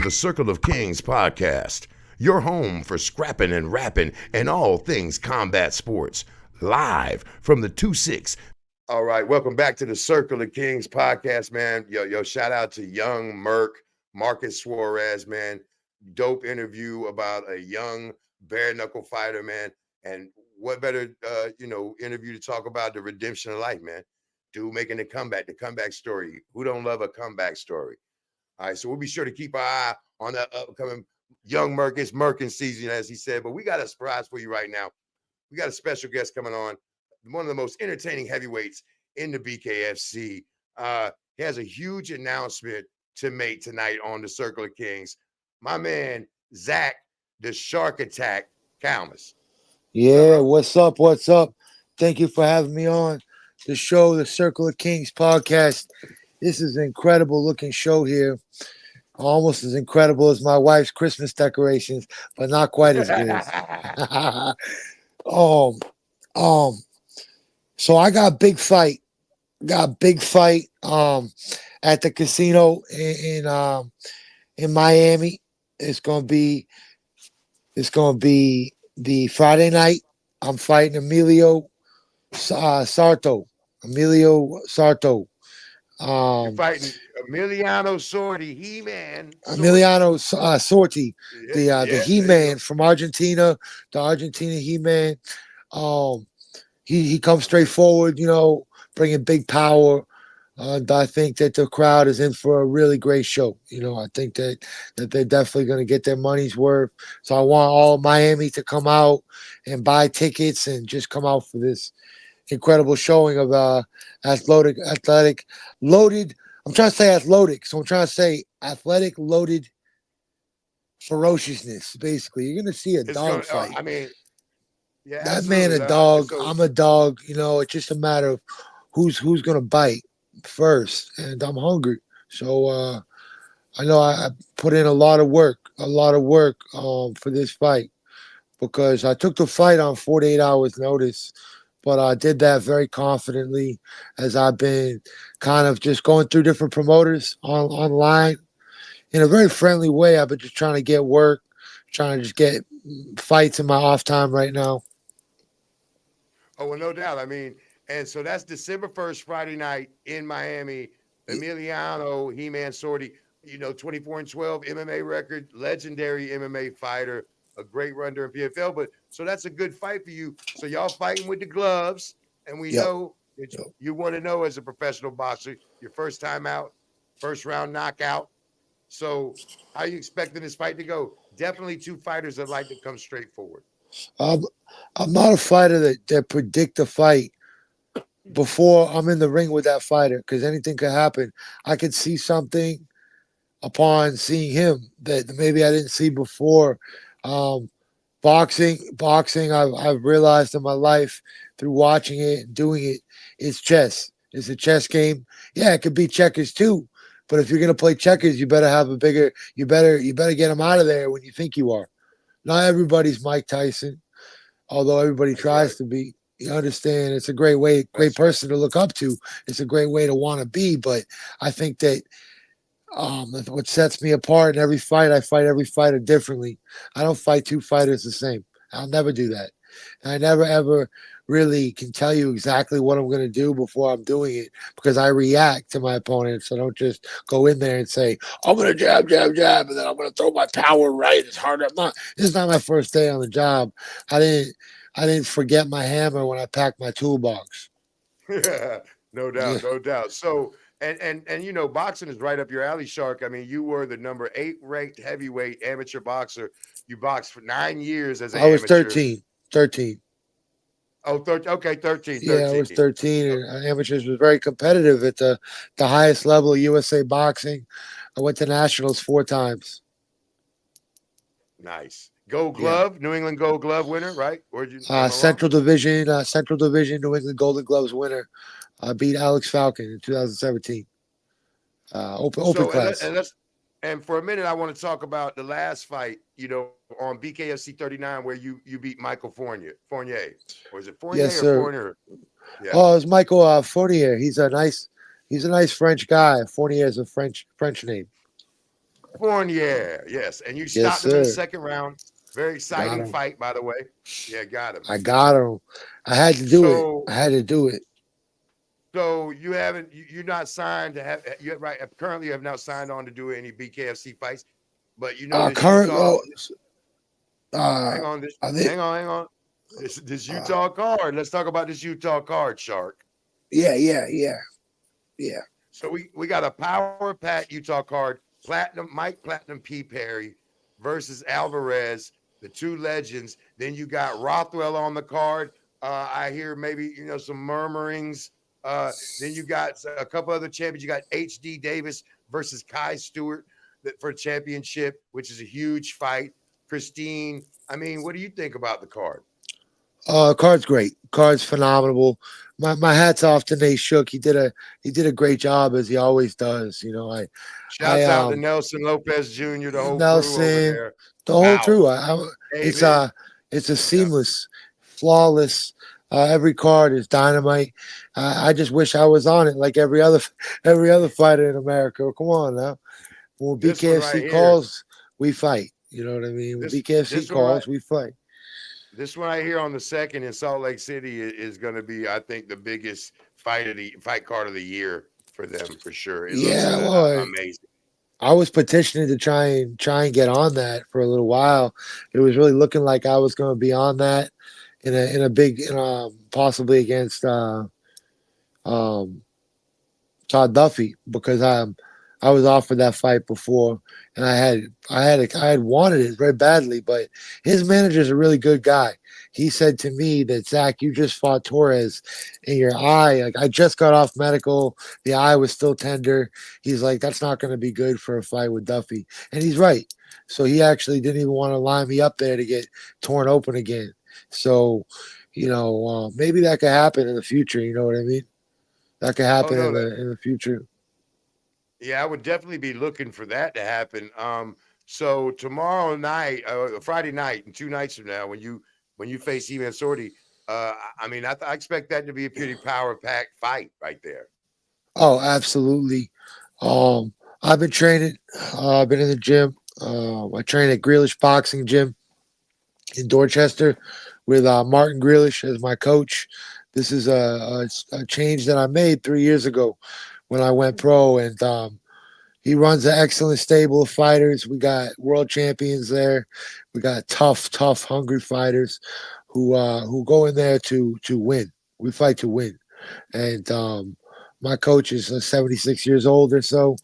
the Circle of Kings podcast, your home for scrapping and rapping and all things combat sports. Live from the 2-6. All right, welcome back to the Circle of Kings podcast, man. Yo, shout out to young Marcus Suarez, man. Dope interview about a young bare knuckle fighter, man. And what better, interview to talk about the redemption of life, man. Dude making the comeback story. Who don't love a comeback story? All right, so we'll be sure to keep our eye on that upcoming young Merkin season, as he said. But we got a surprise for you right now. We got a special guest coming on, one of the most entertaining heavyweights in the BKFC. He has a huge announcement to make tonight on the Circle of Kings. My man, Zach, the Shark Attack, Calmus. Yeah, what's up? What's up? Thank you for having me on the show, the Circle of Kings podcast. This is an incredible looking show here. Almost as incredible as my wife's Christmas decorations, but not quite as good. So I got a big fight. At the casino in Miami. It's gonna be the Friday night. I'm fighting Emilio Sarto. You're fighting Emiliano Sordi, He-Man. Emiliano Sorti, the He-Man from Argentina, the Argentina He-Man. He comes straight forward, bringing big power. I think that the crowd is in for a really great show. I think that they're definitely going to get their money's worth. So I want all of Miami to come out and buy tickets and just come out for this incredible showing of athletic, loaded. I'm trying to say athletic, so I'm trying to say athletic, loaded ferociousness. Basically, you're going to see a dog fight. Yeah, that man a dog. I'm a dog. It's just a matter of who's going to bite first, and I'm hungry. So I know I put in a lot of work for this fight because I took the fight on 48 hours notice. But I did that very confidently as I've been kind of just going through different promoters online in a very friendly way. I've been just trying to get work, trying to just get fights in my off time right now. Oh, well, no doubt. And so that's December 1st, Friday night in Miami. Emiliano He-Man Sordi, 24-12 MMA record, legendary MMA fighter, a great run during PFL. But so that's a good fight for you. So y'all fighting with the gloves, and we know that you want to know as a professional boxer, your first time out, first round knockout. So how are you expecting this fight to go? Definitely two fighters that like to come straight forward. I'm not a fighter that predict a fight before I'm in the ring with that fighter because anything could happen. I could see something upon seeing him that maybe I didn't see before. Boxing, I've realized in my life through watching it and doing it, it's chess. It's a chess game. Yeah, it could be checkers too. But if you're gonna play checkers, you better have a bigger. You better get them out of there when you think you are. Not everybody's Mike Tyson, although everybody tries to be. You understand? It's a great person to look up to. It's a great way to want to be. But I think that what sets me apart in every fight, I fight every fighter differently. I don't fight two fighters the same. I'll never do that. And I never ever really can tell you exactly what I'm going to do before I'm doing it because I react to my opponents. I don't just go in there and say, I'm going to jab, and then I'm going to throw my power right as hard as This is not my first day on the job. I didn't forget my hammer when I packed my toolbox. No doubt. So, and boxing is right up your alley, Shark. You were the number 8 ranked heavyweight amateur boxer. You boxed for 9 years as an amateur. I was 13. Oh, 13. Okay, 13. Yeah, I was 13. And amateurs was very competitive at the highest level of USA boxing. I went to nationals 4 times. Nice. Gold Glove, New England Gold Glove winner, right? Central Division, New England Golden Gloves winner. Beat Alex Falcon in 2017. Open class. And for a minute, I want to talk about the last fight, on BKFC 39, where you beat Michael Fournier. Or is it Fournier yes, sir. Fournier? Yeah. Oh, it's Michael Fournier. He's a nice French guy. Fournier is a French name. Fournier, yes. And you Yes, stopped him in the sir. second round. Very Got exciting him. fight, by the way. Yeah, got him. I got him. I had to do it. So I had to do it. so you haven't you're not signed to have you right currently you have not signed on to do any BKFC fights, but you know this Current. Utah Oh, uh, I think. hang on. This Uh, Utah card. Let's talk about this Utah card, Shark. yeah, yeah, yeah, yeah. So we got a power pack Utah card, Platinum Mike Platinum P. Perry versus Alvarez, the two legends. Then you got Rothwell on the card. I hear maybe some murmurings. Then you got a couple other champions. You got HD Davis versus Kai Stewart for championship, which is a huge fight. Christine, I mean, what do you think about the card? Card's great. Card's phenomenal. My hat's off to Nate Shook. He did a great job as he always does. I Shouts out to Nelson Lopez Jr., the whole crew over Nelson, there. the whole Wow, crew. It's David. it's a seamless, flawless. Every card is dynamite. I just wish I was on it like every other fighter in America. Come on now. When This one right BKFC here. calls, we fight. You know what I mean? When This BKFC this one right calls, we fight. this one right here on the second in Salt Lake City is going to be, I think, the biggest fight card of the year for them for sure. It looks Yeah, well, amazing. I was petitioning to try and get on that for a little while. It was really looking like I was going to be on that in a big possibly against um, Todd Duffy because I was offered that fight before and I had wanted it very badly, but his manager's a really good guy. He said to me that Zach, you just fought Torres and your eye, like I just got off medical, the eye was still tender. He's like, that's not going to be good for a fight with Duffy, and he's right. So he actually didn't even want to line me up there to get torn open again. So, maybe that could happen in the future. You know what I mean? That could Oh happen no, in the future. yeah, I would definitely be looking for that to happen. So tomorrow night, Friday night, and 2 nights from now, when you face Evan Sorty, I mean, I expect that to be a pretty power packed fight right there. Oh, absolutely. I've been training. I've been in the gym. I train at Grealish Boxing Gym in Dorchester with Martin Grealish as my coach. This is a change that I made 3 years ago when I went pro, and he runs an excellent stable of fighters. We got world champions there. We got tough, tough, hungry fighters who go in there to win. We fight to win, and my coach is 76 years old or so,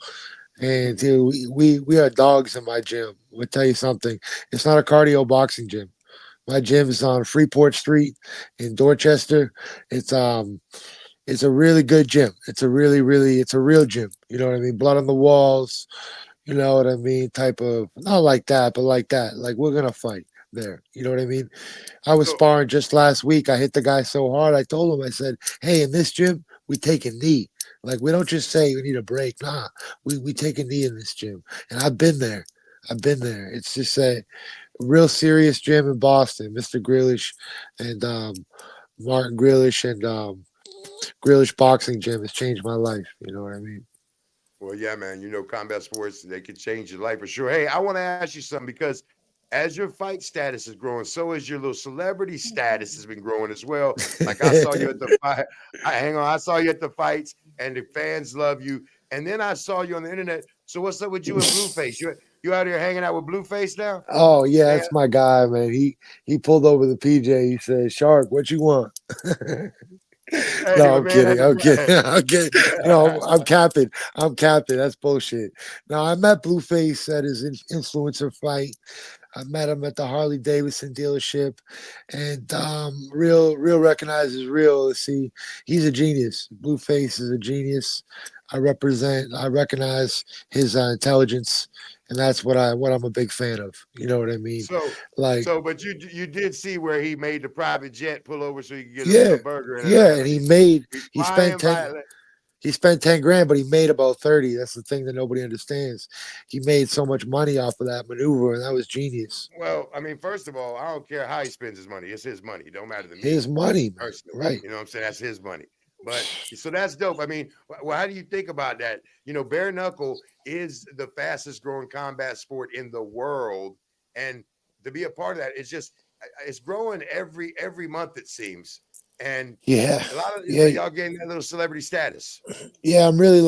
and dude, we are dogs in my gym. I'll tell you something. It's not a cardio boxing gym. My gym is on Freeport Street in Dorchester. It's um it's a really good gym. It's a real gym. You know what I mean? Blood on the walls. You know what I mean? Type of not like that, but like that. Like we're gonna fight there. You know what I mean? I was So, sparring just last week. I hit the guy so hard. I told him, I said, hey, in this gym, we take a knee. Like we don't just say we need a break. Nah, we take a knee in this gym. And I've been there. I've been there. It's just a real serious gym in Boston. Mr. Grealish and Martin Grealish and Grealish Boxing Gym has changed my life. You know what I mean? well, yeah, man, combat sports, they can change your life for sure. Hey, I want to ask you something because as your fight status is growing, so is your little celebrity status has been growing as well. Like I saw you at the fight. Hang on, I saw you at the fights, and the fans love you. And then I saw you on the internet. So what's up with you and Blueface? You out here hanging out with Blueface now? Oh yeah, Man, that's my guy, man. He pulled over the PJ. He said, "Shark, what you want?" hey, No, my I'm man kidding. has a I'm kidding. brand. I'm kidding. No, I'm capping. I'm capping. That's bullshit. Now I met Blueface at his influencer fight. I met him at the Harley Davidson dealership, and real recognizes real. See, he's a genius. Blueface is a genius. I recognize his intelligence, and that's what I'm a big fan of. You know what I mean? So, Like, but you did see where he made the private jet pull over so he could get yeah, a burger in yeah, Atlanta. and he Why spent invite? 10 grand, but he made about 30. That's the thing that nobody understands. He made so much money off of that maneuver, and that was genius. Well, I mean, first of all, I don't care how he spends his money. It's his money. It don't matter to me His money, man. personally. Right. You know what I'm saying? That's his money. But so that's dope. I mean, well, how do you think about that? You know, bare knuckle is the fastest growing combat sport in the world, and to be a part of that, it's just it's growing every month it seems, and Yeah, a lot of yeah, y'all getting that little celebrity status. yeah. I'm really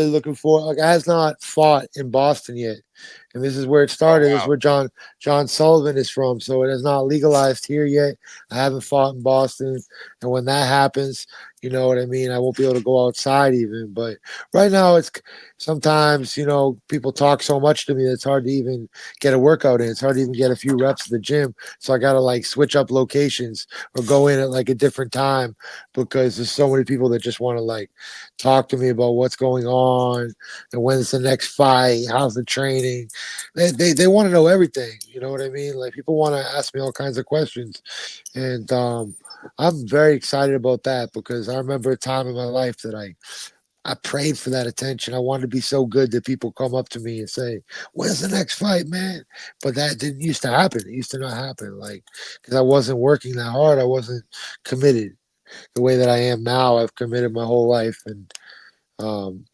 looking for. Like, I has not fought in Boston yet, and this is where it Oh started. This is wow, where John Sullivan is from. So it is not legalized here yet. I haven't fought in Boston, and when that happens, you know what I mean. I won't be able to go outside even. But right now, it's sometimes people talk so much to me that it's hard to even get a workout in. It's hard to even get a few reps at the gym. So I gotta like switch up locations or go in at like a different time because there's so many people that just want to like talk to me about what's going on and when's the next fight, how's the training. They want to know everything. You know what I mean? Like people want to ask me all kinds of questions, and I'm very excited about that because I remember a time in my life that I prayed for that attention. I wanted to be so good that people come up to me and say, "When's the next fight, man?" But that didn't used to happen. It used to not happen, like because I wasn't working that hard. I wasn't committed the way that I am now. I've committed my whole life, and um,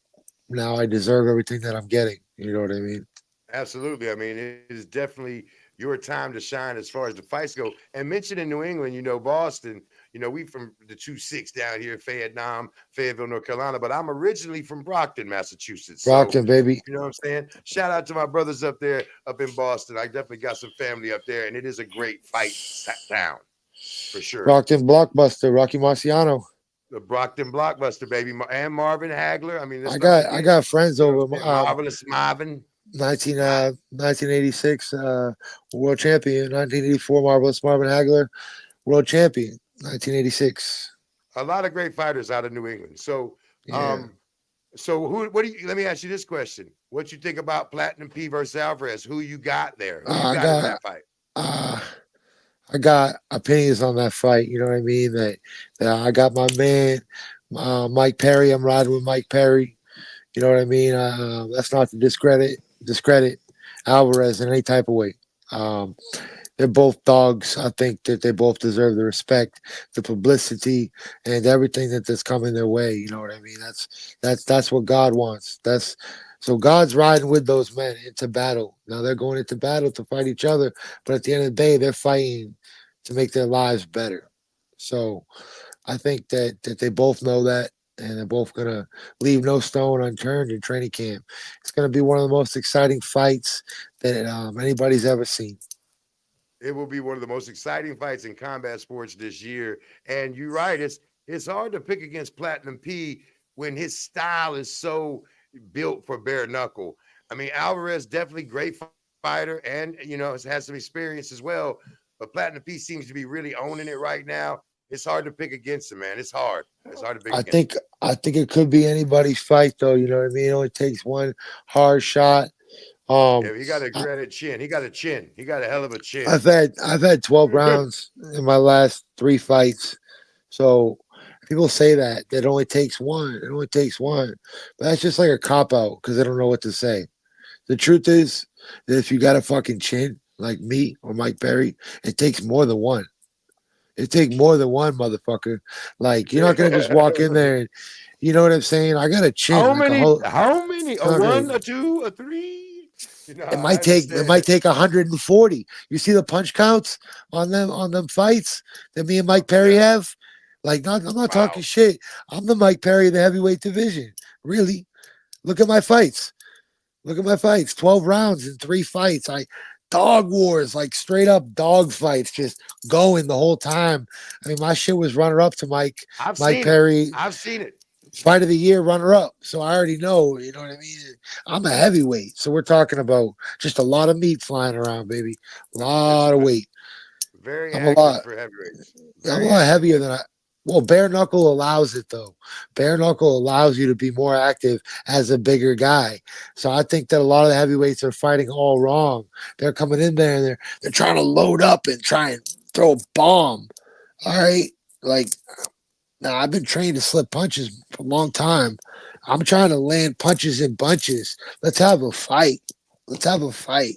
now I deserve everything that I'm getting. You know what I mean? absolutely. I mean, it is definitely your time to shine as far as the fights go. And mentioning New England, you know, Boston, you know, we from the 2-6 down here, Fayetteville, North Carolina, but I'm originally from Brockton, Massachusetts. So, Brockton, baby. you know what I'm saying? Shout out to my brothers up there, up in Boston. I definitely got some family up there, and it is a great fight town for sure. Brockton blockbuster. Rocky Marciano. The Brockton blockbuster, baby, and Marvin Hagler. I mean, let's I not got I forget. got friends You know what over I'm saying? Marvelous Marvin. 1986 world champion, 1984 Marvelous Marvin Hagler world champion, 1986. A lot of great fighters out of New England. So, Yeah, um, so who? What do you? Let me ask you this question: what you think about Platinum P versus Alvarez? Who you got there? Who you I got in got that fight? uh, I got opinions on that fight. You know what I mean? That I got my man Mike Perry. I'm riding with Mike Perry. You know what I mean? That's not to discredit Alvarez in any type of way. Um, they're both dogs. I think that they both deserve the respect, the publicity, and everything that's coming their way. You know what I mean? That's what God wants. That's so God's riding with those men into battle. Now they're going into battle to fight each other, but at the end of the day, they're fighting to make their lives better. So I think that they both know that, and they're both gonna leave no stone unturned in training camp. It's gonna be one of the most exciting fights that anybody's ever seen. It will be one of the most exciting fights in combat sports this year. And you're right; it's hard to pick against Platinum P when his style is so built for bare knuckle. I mean, Alvarez definitely great fighter, and has had some experience as well. But Platinum P seems to be really owning it right now. It's hard to pick against him, man. It's hard. It's hard to pick I against him. think I think it could be anybody's fight though. You know what I mean? It only takes one hard shot. Um, Yeah, he got a I, granite chin. He got a chin. He got a hell of a chin. I've had 12 rounds in my last three fights. So people say that it only takes one. It only takes one, but that's just like a cop out because they don't know what to say. The truth is that if you got a fucking chin like me or Mike Perry, it takes more than one. It takes more than one, motherfucker. Like you're not gonna just walk in there and you know what I'm saying. I got a chin How like a many? whole. How many? It's A not gonna. one, a two, a three? It I might take understand. 140. You see the punch counts on them fights that me and Mike Perry Yeah. have. Like, not I'm not talking Wow. shit. I'm the Mike Perry of the heavyweight division. Really, look at my fights. Look at my fights. 12 rounds in three fights. I dog wars, like straight up dog fights, just going the whole time. I mean, my shit was runner up to I've Mike seen it. Perry I've seen it. fight of the year runner up. So I already know, you know what I mean? I'm a heavyweight. So we're talking about just a lot of meat flying around, baby. A It's lot of weight. very I'm a active lot for heavyweights. I'm a Very lot active. heavier than I. Well, bare knuckle allows it though. Bare knuckle allows you to be more active as a bigger guy. So I think that a lot of the heavyweights are fighting all wrong. They're coming in there and they're trying to load up and try and throw a bomb. All right, like now I've been trained to slip punches for a long time. I'm trying to land punches in bunches. Let's have a fight. Let's have a fight.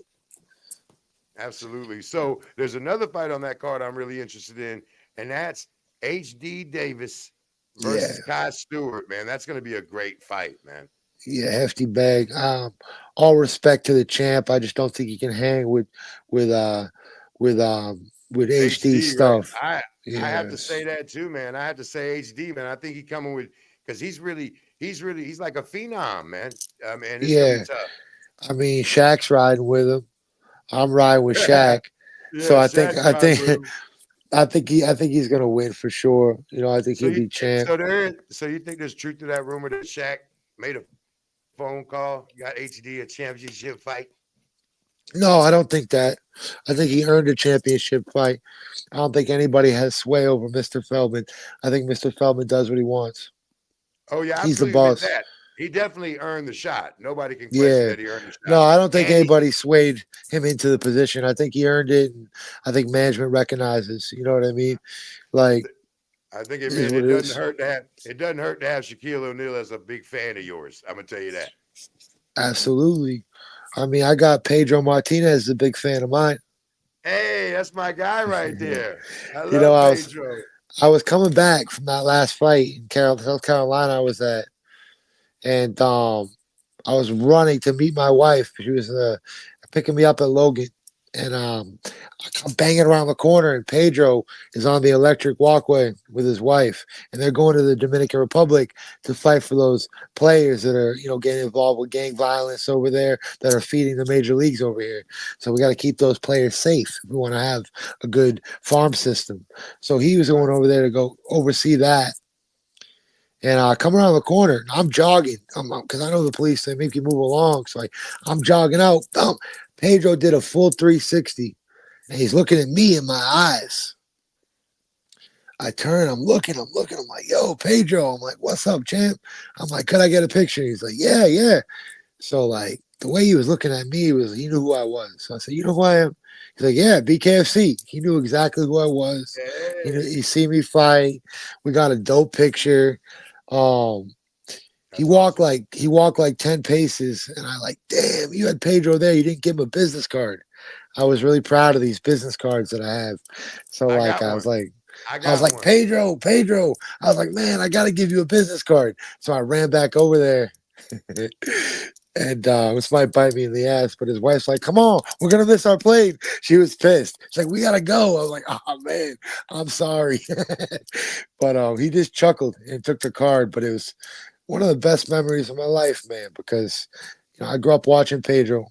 Absolutely. So there's another fight on that card I'm really interested in, and that's HD Davis Yeah, versus Kai Stewart, man. That's going to be a great fight, man. yeah, hefty bag. All respect to the champ. I just don't think he can hang with with HD HD, right? stuff. I have to say Yes. that too, man. I have to say HD, man. I think he coming with because he's like a phenom, man. Man, it's gonna be Yeah. tough. I mean, Shaq's riding with him. I'm riding with Shaq. So Yeah, Shaq's I riding think with him. I think he's gonna win for sure. You know, I think So he'll you be champ. so you think there's truth to that rumor that Shaq made a phone call, got HD a championship fight? No, I don't think that. I think he earned a championship fight. I don't think anybody has sway over Mr. Feldman. I think Mr. Feldman does what he wants. Oh yeah, I He's the fully admit boss. that. He definitely earned the shot. Nobody can question Yeah. that he earned the No, shot. I don't think And he, anybody swayed him into the position. I think he earned it, and I think management recognizes. You know what I mean? Like, I think it is admit what it is. it doesn't hurt to have Shaquille O'Neal as a big fan of yours. I'm gonna tell you that. Absolutely. I mean, I got Pedro Martinez, a big fan of mine. Hey, that's my guy right there. I You know, love Pedro. I was coming back from that last fight in South Carolina. I was at, and I was running to meet my wife. She was picking me up at Logan, and I'm banging around the corner, and Pedro is on the electric walkway with his wife, and they're going to the Dominican Republic to fight for those players that are, you know, getting involved with gang violence over there, that are feeding the major leagues over here. So we got to keep those players safe if we want to have a good farm system. So he was Right. going over there to go oversee that. And I come around the corner. I'm jogging because I know the police. They make you move along. So I'm jogging out. Pedro did a full 360, and he's looking at me in my eyes. I turn. I'm looking. I'm like, "Yo, Pedro." I'm like, "What's up, champ?" I'm like, "Could I get a picture?" He's like, "Yeah, yeah." So like the way he was looking at me was he knew who I was. So I said, "You know who I am?" He's like, "Yeah, BKFC." He knew exactly who I was. Hey, He see me fight. We got a dope picture. Um, that's awesome. he walked like 10 paces, and I like, damn, you had Pedro there. You didn't give him a business card. I was really proud of these business cards that I have. So I like got one. I I was got like, one. Pedro. I was like, man, I gotta give you a business card. So I ran back over there. And this might bite me in the ass, but his wife's like, "Come on, we're gonna miss our plane." She was pissed. She's like, "We gotta go." I was like, "Oh man, I'm sorry," but he just chuckled and took the card. But it was one of the best memories of my life, man, because you know I grew up watching Pedro.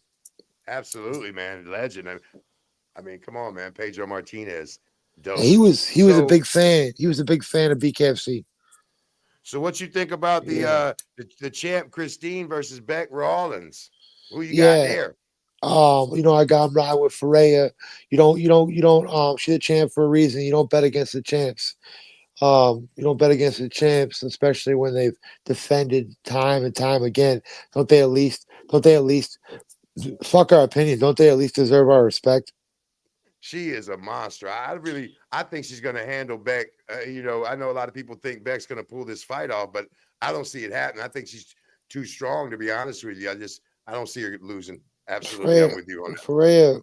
Absolutely, man. Legend. I mean, come on, man. Pedro Martinez. And Dope. he was a So big fan. He was a big fan of BKFC. so what you think about Yeah, the champ Christine versus Beck Rawlins? Who you got yeah. there? You know, I got him riding with Freya. You don't. She's a champ for a reason. You don't bet against the champs. You don't bet against the champs, especially when they've defended time and time again. Don't they at least fuck our opinion? Don't they at least deserve our respect? She is a monster. I think she's going to handle Beck. I know a lot of people think Beck's going to pull this fight off, but I don't see it happening. I think she's too strong, to be honest with you. I don't see her losing. Absolutely, Freya, I'm with you on that. Freya,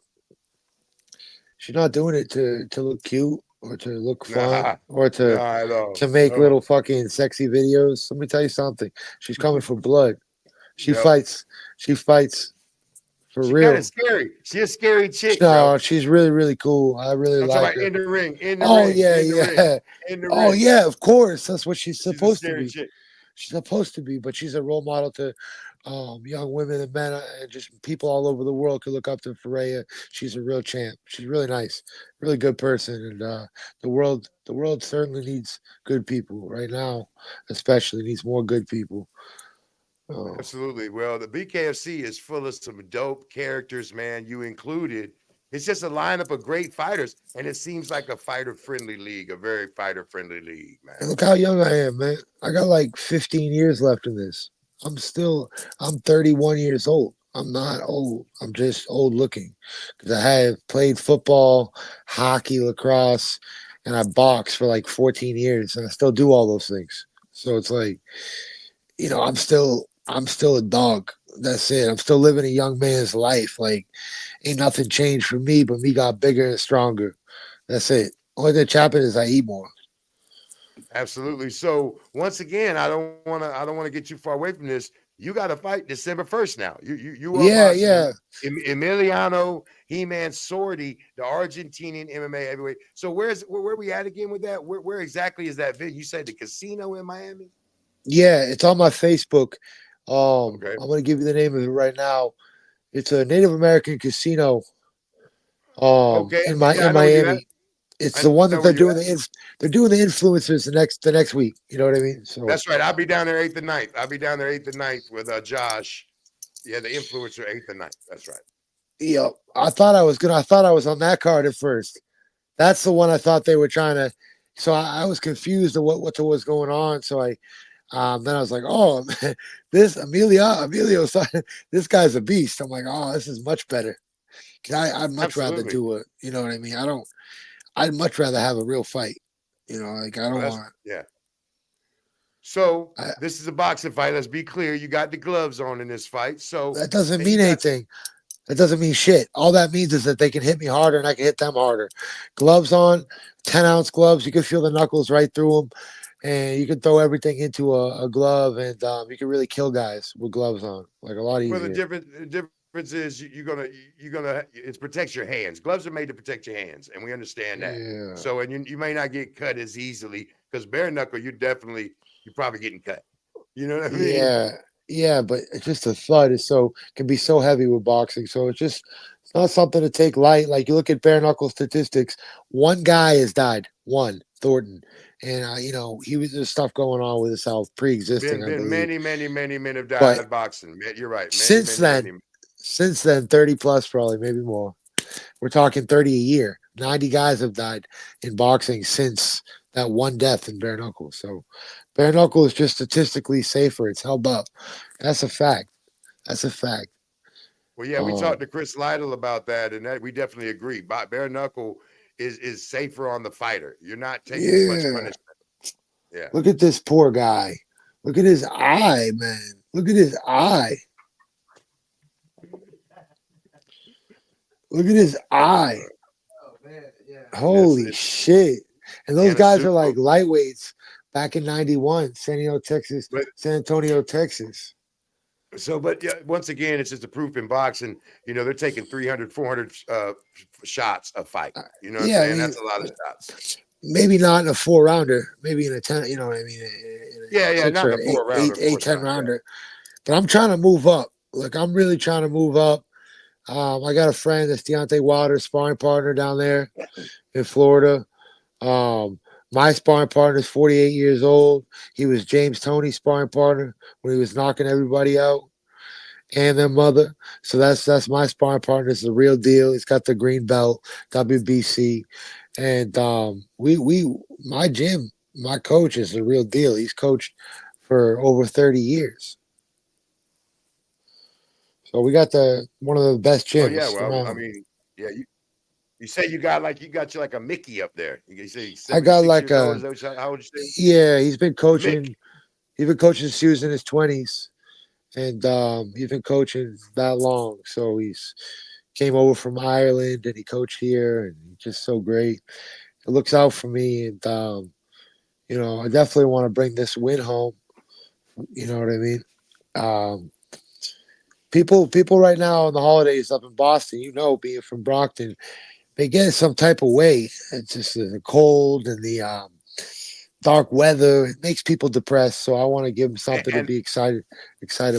she's not doing it to look cute or to look fun Nah, or nah, at all. to make No, little fucking sexy videos. Let me tell you something. She's coming for blood. She no. fights. She fights for She kind of real. scary. She a scary chick, bro. No, she's really, really cool. I really I'm talking like about her. in the ring, in the Oh ring, yeah, in the ring, yeah. in the Oh ring. yeah, of course. That's what she's She's a supposed to scary be. chick. She's supposed to be, but she's a role model to young women and men and just people all over the world could look up to Freya. She's a real champ. She's really nice, really good person, and the world certainly needs good people right now, especially needs more good people. Oh, Absolutely. Well, the BKFC is full of some dope characters, man. You included. It's just a lineup of great fighters, and it seems like a fighter-friendly league, a very fighter-friendly league, man. and look how young I am, man. I got like 15 years left in this. I'm 31 years old. I'm not old. I'm just old looking because I have played football, hockey, lacrosse, and I boxed for like 14 years, and I still do all those things. So it's like, you know, I'm still a dog. That's it. I'm still living a young man's life. Like, ain't nothing changed for me, but me got bigger and stronger. That's it. Only thing happened is I eat more. Absolutely. So once again, I don't want to get too far away from this. You got to fight December 1st now. You are Yeah, boxing yeah, Emiliano He-Man Sordi, the Argentinian MMA heavyweight. So where we at again with that? Where exactly is that venue? You said the casino in Miami? yeah. It's on my Facebook. Okay. I'm gonna give you the name of it right now. It's a Native American casino. Okay. Yeah, In I know where you at. Miami. It's I the know one where that you at. they're doing the influencers the next week. You know what I mean? So That's right. I'll be down there 8th and ninth. I'll be down there 8th and ninth with Josh. Yeah, the influencer 8th and ninth. That's right. yeah, I thought I was on that card at first. That's the one I thought they were trying to. So I was confused of what was going on. So I then I was like, oh, this Emilio, this guy's a beast. I'm like, oh, this is much better. I'd much rather Absolutely. do it. You know what I mean? I don't. I'd much rather have a real fight. You know, like I Well, don't that's want. yeah. So I, this is a boxing fight. Let's be clear. You got the gloves on in this fight. So that doesn't and you mean got some anything. That doesn't mean shit. All that means is that they can hit me harder and I can hit them harder. Gloves on, 10-ounce gloves. You can feel the knuckles right through them, and you can throw everything into a glove, and you can really kill guys with gloves on, like a lot well easier. the difference is you're gonna it protects your hands. Gloves are made to protect your hands, and we understand that. Yeah. So and you may not get cut as easily because bare knuckle, you're probably getting cut. You know what I mean? Yeah, yeah, but it's just a thud is so can be so heavy with boxing. So it's not something to take light. Like you look at bare knuckle statistics, one guy has died, one Thornton, and he was there's stuff going on with his health pre-existing, I Been believe. many men have But died boxing. Man, you're right. since then, Many. since then, 30 plus probably, maybe more. We're talking 30 a year. 90 guys have died in boxing since that one death in bare knuckle. So bare knuckle is just statistically safer. It's held up. That's a fact. That's a fact. Well, yeah, we talked Um, to Chris Lytle about that, and that we definitely agree. Bare knuckle is safer on the fighter. You're not taking as much yeah. punishment. Yeah. Look at this poor guy. Look at his eye, man. Look at his eye. Look at his eye. Yes, Holy shit. And those and a guys are super. like lightweights back in 91, But San Antonio, Texas. but yeah, once again, it's just a proof in boxing. They're taking 300, 400 shots a fight. You know what I'm Yeah, I saying? mean, That's a lot of shots. maybe not in a 4 rounder, maybe in a 10, you know what I mean, in Yeah, a yeah, six not or in a four round, of eight, course 10 not. Yeah. rounder. But I'm trying to move up. Like, I'm really trying to move up. I got a friend that's Deontay Waters, sparring partner down there in Florida. Um, my sparring partner is 48 years old. He was James Toney's sparring partner when he was knocking everybody out and their mother. So that's my sparring partner. It's the real deal. He's got the green belt, WBC, and we my gym, my coach is the real deal. He's coached for over 30 years. So we got the one of the best Oh yeah. gyms Well, I around. mean, yeah. You say you got you like a Mickey up there. You say he's I got 76 like years old. a Is that how old you say? yeah. Mick. He's been coaching since he was in his 20s, and he's been coaching that long. So he's came over from Ireland and he coached here, and he's just so great. It looks out for me, and I definitely want to bring this win home. You know what I mean? Um, people right now on the holidays up in Boston, being from Brockton, they get some type of way. It's just the cold and the dark weather. It makes people depressed. So I want to give them something to And be excited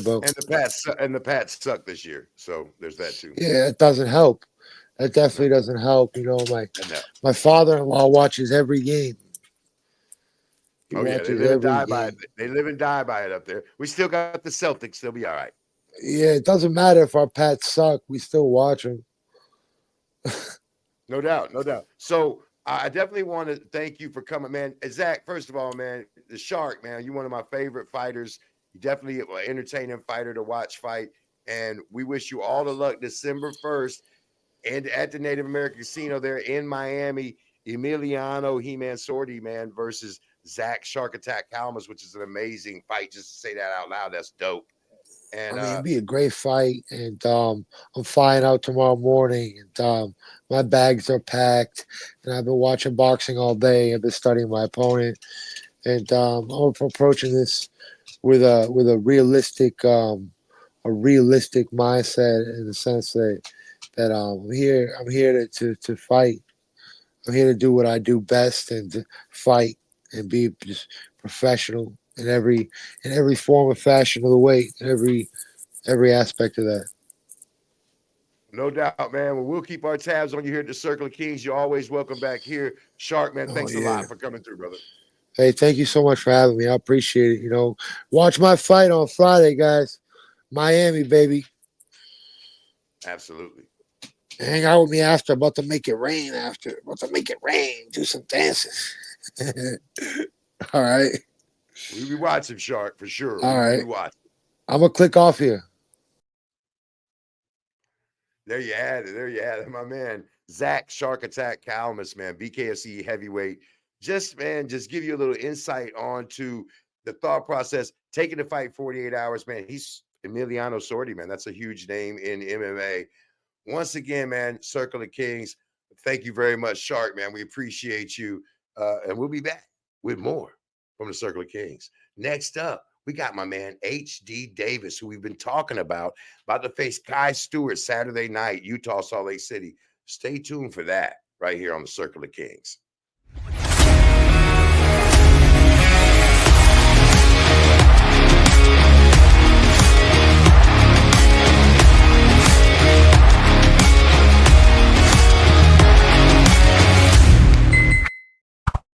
about. the Pats suck this year. So there's that too. Yeah, it doesn't help. That No, definitely doesn't help. and no. My father-in-law watches every game. He Oh yeah, they watches live and every die by it. game. They live and die by it up there. We still got the Celtics. They'll be all right. Yeah, it doesn't matter if our Pats suck. We still watch them. No doubt, no doubt. So I definitely want to thank you for coming, man. Zach, first of all, man, the Shark, man, you're one of my favorite fighters. You definitely an entertaining fighter to watch fight. And we wish you all the luck December 1st and at the Native American Casino there in Miami. Emiliano He-Man Sordi, man, versus Zach Shark Attack Calmus, which is an amazing fight. Just to say that out loud, that's dope. I And mean, it'd be a great fight, and I'm flying out tomorrow morning, and my bags are packed, and I've been watching boxing all day. I've been studying my opponent, and I'm approaching this with a realistic mindset in the sense that I'm here to fight. I'm here to do what I do best and to fight and be just professional in every form and fashion of the weight, in every aspect of that. No doubt, man. Well, we'll keep our tabs on you here at the Circle of Kings. You're always welcome back here. Shark, man, Oh thanks a yeah. lot for coming through, brother. Hey, thank you so much for having me. I appreciate it. Watch my fight on Friday, guys. Miami, baby. Absolutely. Hang out with me after. About to make it rain after. About to make it rain. Do some dancing. All right. We'll be watching Shark for sure. All We will be right. watching. I'm gonna click off here. There you had it. There you had it, my man. Zach Shark Attack Calmus, man, BKFC heavyweight. Just, man, just give you a little insight onto the thought process. Taking the fight 48 hours, man. He's Emiliano Sordi, man. That's a huge name in MMA. Once again, man, Circle of Kings. Thank you very much, Shark, man. We appreciate you. And we'll be back with more from the Circle of Kings. Next up, we got my man H.D. Davis, who we've been talking about to face Kai Stewart Saturday night, Utah, Salt Lake City. Stay tuned for that right here on the Circle of Kings.